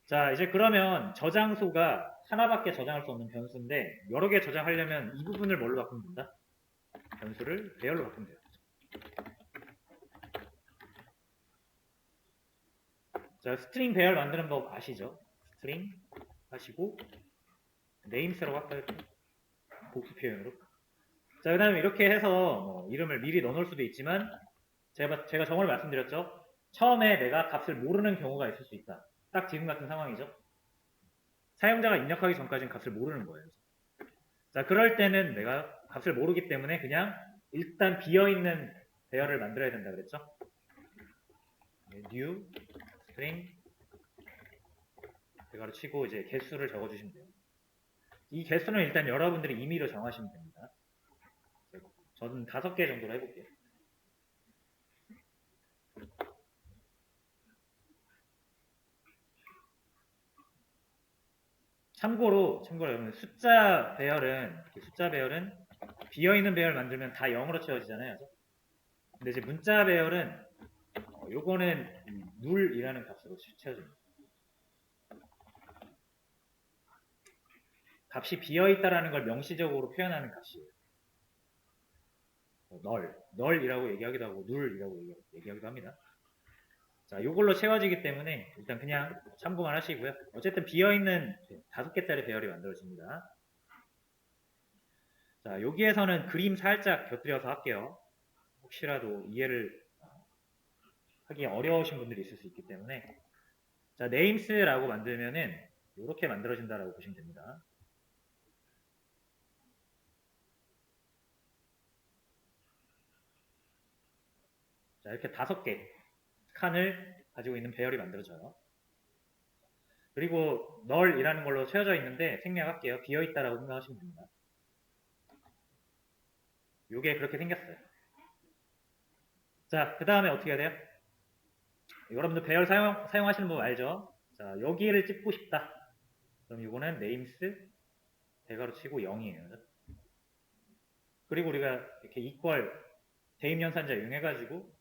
자, 이제 그러면 저장소가 하나밖에 저장할 수 없는 변수인데 여러 개 저장하려면 이 부분을 뭘로 바꾸면 된다? 변수를 배열로 바꾸면 돼요. 자, 스트링 배열 만드는 법 아시죠? 스트링 하시고 네임스라고 할까요? 복수 표현으로. 자, 그 다음에 이렇게 해서 이름을 미리 넣어놓을 수도 있지만 제가 저번에 말씀드렸죠? 처음에 내가 값을 모르는 경우가 있을 수 있다. 딱 지금 같은 상황이죠. 사용자가 입력하기 전까지는 값을 모르는 거예요. 자, 그럴 때는 내가 값을 모르기 때문에 그냥 일단 비어있는 배열을 만들어야 된다 그랬죠? new string 대가로 치고 이제 개수를 적어주시면 돼요. 이 개수는 일단 여러분들이 임의로 정하시면 됩니다. 저는 5개 정도로 해볼게요. 참고로 여러분 숫자 배열은 비어있는 배열 만들면 다 0으로 채워지잖아요. 근데 이제 문자 배열은 요거는 null이라는 값으로 채워집니다. 값이 비어있다라는 걸 명시적으로 표현하는 값이에요. null이라고 얘기하기도 하고 null이라고 얘기하기도 합니다. 자, 요걸로 채워지기 때문에 일단 그냥 참고만 하시고요. 어쨌든 비어있는 5개짜리 배열이 만들어집니다. 자, 여기에서는 그림 살짝 곁들여서 할게요. 혹시라도 이해를 하기 어려우신 분들이 있을 수 있기 때문에. 자, names라고 만들면은 이렇게 만들어진다라고 보시면 됩니다. 자, 이렇게 5개 칸을 가지고 있는 배열이 만들어져요. 그리고 null이라는 걸로 채워져 있는데 생략할게요. 비어있다라고 생각하시면 됩니다. 요게 그렇게 생겼어요. 자, 그 다음에 어떻게 해야 돼요? 여러분들 배열 사용하시는 법 알죠? 자, 여기를 찍고 싶다. 그럼 이거는 names 대가로 치고 0이에요. 그리고 우리가 이렇게 equal 대입연산자 이용해가지고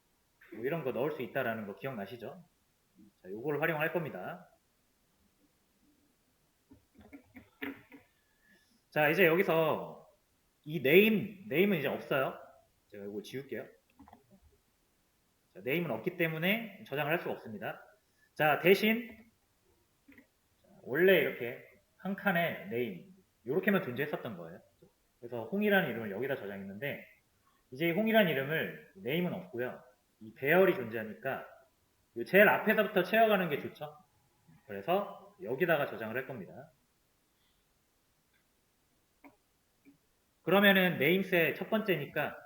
뭐 이런 거 넣을 수 있다라는 거 기억나시죠? 자, 요걸 활용할 겁니다. 자, 이제 여기서 이 name은 이제 없어요. 제가 이거 지울게요. 자, name은 없기 때문에 저장을 할 수가 없습니다. 자, 대신 원래 이렇게 한 칸에 name 이렇게만 존재했었던 거예요. 그래서 홍이라는 이름을 여기다 저장했는데 이제 홍이라는 이름을 name은 없고요. 이 배열이 존재하니까 제일 앞에서부터 채워가는 게 좋죠. 그래서 여기다가 저장을 할 겁니다. 그러면은 names의 첫 번째니까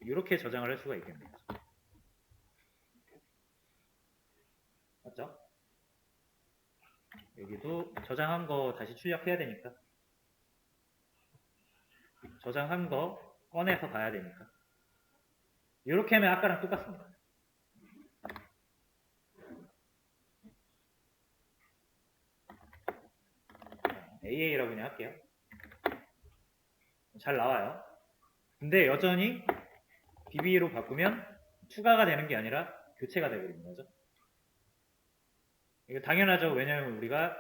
이렇게 저장을 할 수가 있겠네요. 맞죠? 여기도 저장한 거 다시 출력해야 되니까 저장한 거 꺼내서 봐야 되니까 이렇게 하면 아까랑 똑같습니다. AA라고 그냥 할게요. 잘 나와요. 근데 여전히 BB로 바꾸면 추가가 되는 게 아니라 교체가 되버리는 거죠. 이거 당연하죠. 왜냐하면 우리가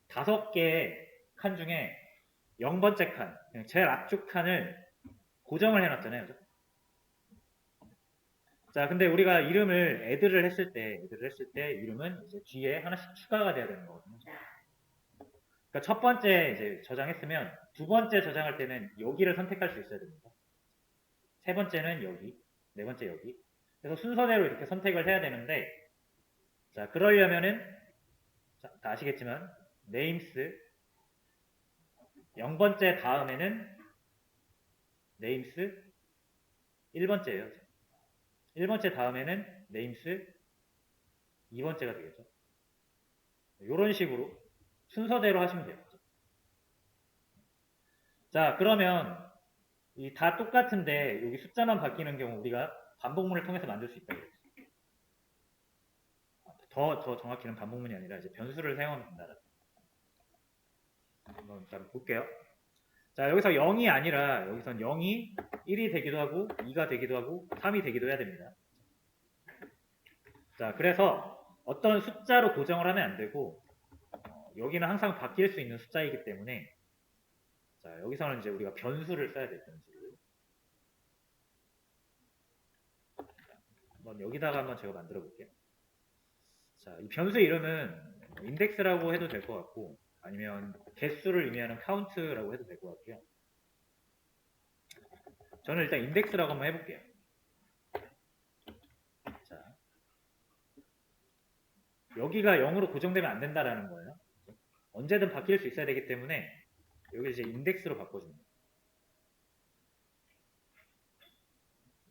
5개 칸 중에 0번째 칸, 제일 앞쪽 칸을 고정을 해놨잖아요. 그죠? 자, 근데 우리가 이름을 add를 했을 때 이름은 이제 뒤에 하나씩 추가가 돼야 되는 거거든요. 그러니까 첫 번째 이제 저장했으면 두 번째 저장할 때는 여기를 선택할 수 있어야 됩니다. 세 번째는 여기, 네 번째 여기. 그래서 순서대로 이렇게 선택을 해야 되는데, 자, 그러려면은, 자, 다 아시겠지만, names 0번째 다음에는 names 1번째예요. 1번째 다음에는 names 2번째가 되겠죠. 이런 식으로 순서대로 하시면 돼요. 자, 그러면 이 다 똑같은데 여기 숫자만 바뀌는 경우 우리가 반복문을 통해서 만들 수 있다. 더 정확히는 반복문이 아니라 이제 변수를 사용하면 된다. 한번 잘 볼게요. 자, 여기서 0이 아니라 여기선 0이 1이 되기도 하고 2가 되기도 하고 3이 되기도 해야 됩니다. 자, 그래서 어떤 숫자로 고정을 하면 안 되고 여기는 항상 바뀔 수 있는 숫자이기 때문에 자, 여기서는 이제 우리가 변수를 써야 돼요. 변수를. 한번 여기다가 한번 제가 만들어 볼게요. 자, 이 변수 이름은 인덱스라고 해도 될 것 같고 아니면 개수를 의미하는 카운트라고 해도 될 것 같고요. 저는 일단 인덱스라고 한번 해볼게요. 자, 여기가 0으로 고정되면 안 된다라는 거예요. 언제든 바뀔 수 있어야 되기 때문에 여기 이제 인덱스로 바꿔줍니다.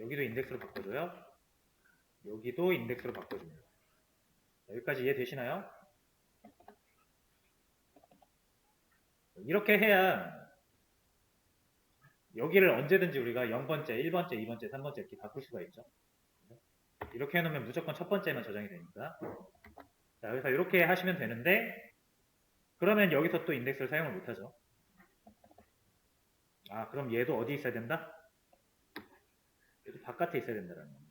여기도 인덱스로 바꿔줘요. 여기도 인덱스로 바꿔줍니다. 여기까지 이해되시나요? 이렇게 해야 여기를 언제든지 우리가 0번째, 1번째, 2번째, 3번째 이렇게 바꿀 수가 있죠. 이렇게 해놓으면 무조건 첫 번째만 저장이 되니까. 자, 그래서 이렇게 하시면 되는데 그러면 여기서 또 인덱스를 사용을 못하죠. 아, 그럼 얘도 어디 있어야 된다? 얘도 바깥에 있어야 된다는 겁니다.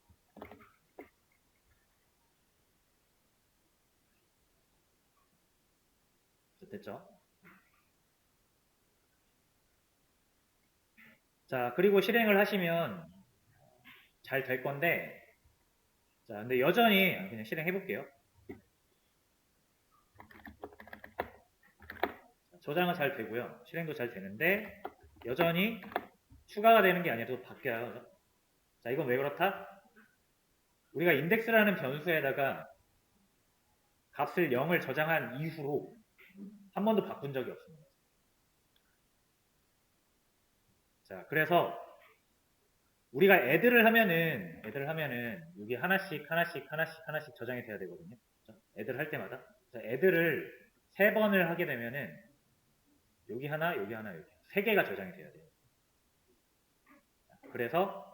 됐죠? 자, 그리고 실행을 하시면 잘 될 건데 자, 근데 여전히 그냥 실행해 볼게요. 저장은 잘 되고요. 실행도 잘 되는데 여전히 추가가 되는 게 아니라 또 바뀌어요. 자, 이건 왜 그렇다? 우리가 인덱스라는 변수에다가 값을 0을 저장한 이후로 한 번도 바꾼 적이 없습니다. 자, 그래서 우리가 애들을 하면은 여기 하나씩 저장이 돼야 되거든요. 애들 할 때마다. 자, 애들을 3번을 하게 되면은 여기 하나, 여기 3개가 저장이 돼야 돼요. 그래서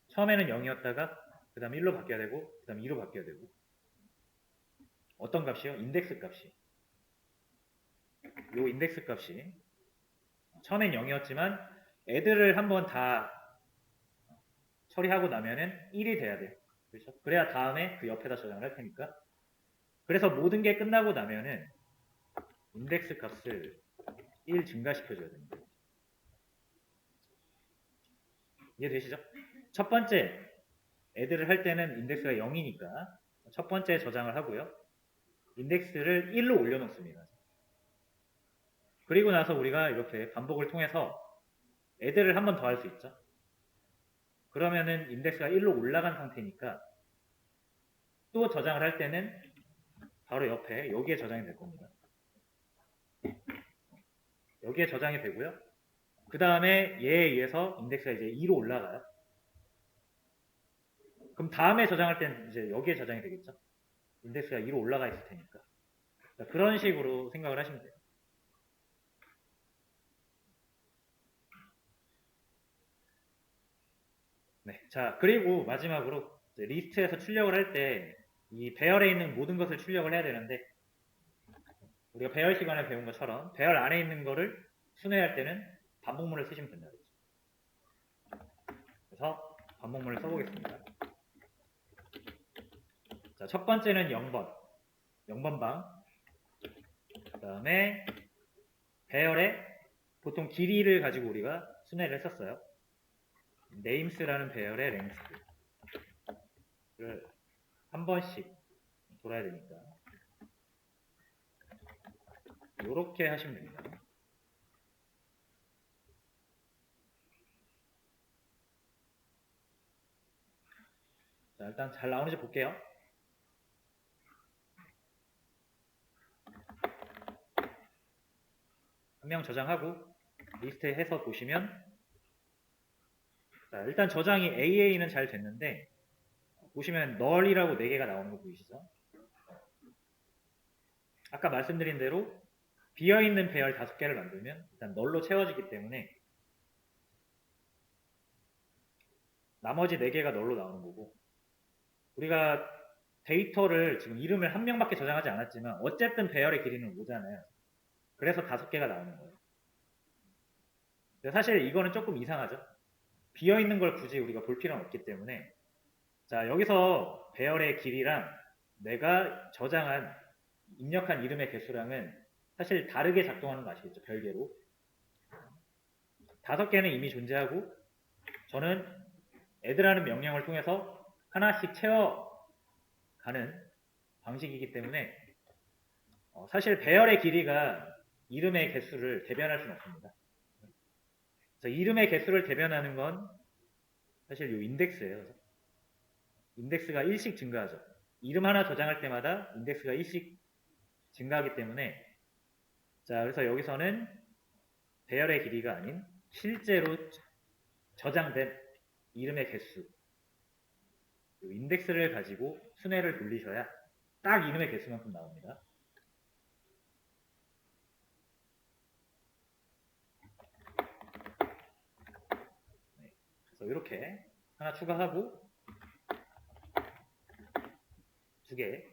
처음에는 0이었다가 그 다음 1로 바뀌어야 되고 그 다음 2로 바뀌어야 되고 어떤 값이요? 인덱스 값이. 요 인덱스 값이 처음엔 0이었지만 애들을 한번 다 처리하고 나면은 1이 돼야 돼요. 그렇죠? 그래야 다음에 그 옆에다 저장을 할 테니까. 그래서 모든 게 끝나고 나면은 인덱스 값을 1 증가시켜줘야 됩니다. 이해되시죠? 첫 번째 애들을 할 때는 인덱스가 0이니까 첫 번째 저장을 하고요. 인덱스를 1로 올려놓습니다. 그리고 나서 우리가 이렇게 반복을 통해서 애들을 한 번 더 할 수 있죠. 그러면은 인덱스가 1로 올라간 상태니까 또 저장을 할 때는 바로 옆에 여기에 저장이 될 겁니다. 여기에 저장이 되고요. 그 다음에 얘에 의해서 인덱스가 이제 2로 올라가요. 그럼 다음에 저장할 때는 이제 여기에 저장이 되겠죠. 인덱스가 2로 올라가 있을 테니까. 그런 식으로 생각을 하시면 돼요. 네. 자, 그리고 마지막으로 리스트에서 출력을 할 때 이 배열에 있는 모든 것을 출력을 해야 되는데 우리가 배열 시간에 배운 것처럼 배열 안에 있는 거를 순회할 때는 반복문을 쓰시면 된다. 그래서 반복문을 써보겠습니다. 자, 첫 번째는 0번 방. 그 다음에 배열에 보통 길이를 가지고 우리가 순회를 했었어요. names라는 배열의 length를 한 번씩 돌아야 되니까 이렇게 하시면 됩니다. 자, 일단 잘 나오는지 볼게요. 한 명 저장하고 리스트에 해서 보시면 자, 일단 저장이 AA는 잘 됐는데 보시면 null이라고 4개가 나오는 거 보이시죠? 아까 말씀드린 대로 비어있는 배열 5개를 만들면 일단 null로 채워지기 때문에 나머지 4개가 null로 나오는 거고 우리가 데이터를 지금 이름을 한 명밖에 저장하지 않았지만 어쨌든 배열의 길이는 5잖아요. 그래서 5개가 나오는 거예요. 사실 이거는 조금 이상하죠. 비어있는 걸 굳이 우리가 볼 필요는 없기 때문에 자, 여기서 배열의 길이랑 내가 저장한 입력한 이름의 개수량은 사실 다르게 작동하는 거 아시겠죠? 별개로. 5개는 이미 존재하고 저는 add라는 명령을 통해서 하나씩 채워가는 방식이기 때문에 사실 배열의 길이가 이름의 개수를 대변할 수는 없습니다. 그래서 이름의 개수를 대변하는 건 사실 이 인덱스예요. 인덱스가 1씩 증가하죠. 이름 하나 저장할 때마다 인덱스가 1씩 증가하기 때문에 자, 그래서 여기서는 배열의 길이가 아닌 실제로 저장된 이름의 개수 인덱스를 가지고 순회를 돌리셔야 딱 이름의 개수만큼 나옵니다. 네, 그래서 이렇게 하나 추가하고 2개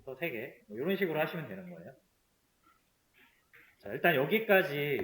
또 3개 이런 식으로 하시면 되는 거예요. 자, 일단 여기까지